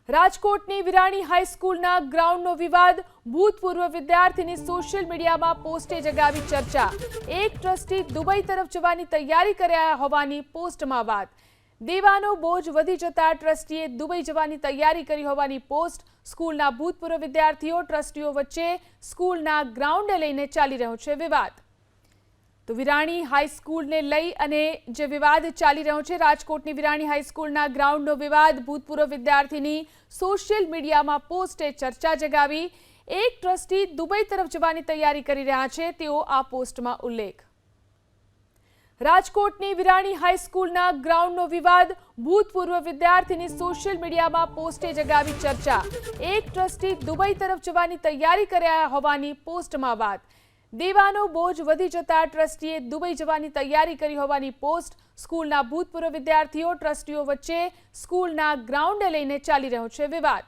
રાજકોટની વિરાણી હાઈસ્કૂલના ગ્રાઉન્ડનો વિવાદ, ભૂતપૂર્વ વિદ્યાર્થીની સોશિયલ મીડિયામાં પોસ્ટે જગાવી ચર્ચા। એક ટ્રસ્ટી દુબઈ તરફ જવાની તૈયારી કર્યા હોવાની પોસ્ટમાં વાત। દેવાનો બોજ વધી જતા ટ્રસ્ટીએ દુબઈ જવાની તૈયારી કરી હોવાની પોસ્ટ। સ્કૂલના ભૂતપૂર્વ વિદ્યાર્થીઓ ટ્રસ્ટીઓ વચ્ચે સ્કૂલના ગ્રાઉન્ડને લઈને ચાલી રહ્યો છે વિવાદ। તો વિરાણી હાઈસ્કૂલને લઈ અને જે વિવાદ ચાલી રહ્યો છે, રાજકોટની વિરાણી હાઈસ્કૂલના ગ્રાઉન્ડનો વિવાદ, ભૂતપૂર્વ વિદ્યાર્થીની સોશિયલ મીડિયામાં પોસ્ટે ચર્ચા જગાવી। એક ટ્રસ્ટી દુબઈ તરફ જવાની તૈયારી કરી રહ્યા છે તેવો આ પોસ્ટમાં ઉલ્લેખ। રાજકોટની વિરાણી હાઈસ્કૂલના ગ્રાઉન્ડનો વિવાદ, ભૂતપૂર્વ વિદ્યાર્થીની સોશિયલ મીડિયામાં પોસ્ટે જગાવી ચર્ચા। એક ટ્રસ્ટી દુબઈ તરફ જવાની તૈયારી કર્યા હોવાની પોસ્ટમાં વાત। દેવાનો બોજ વધી જતા ટ્રસ્ટીએ દુબઈ જવાની તૈયારી કરી હોવાની પોસ્ટ। સ્કૂલના ભૂતપૂર્વ વિદ્યાર્થીઓ ટ્રસ્ટીઓ વચ્ચે સ્કૂલના ગ્રાઉન્ડને લઈને ચાલી રહ્યો છે વિવાદ।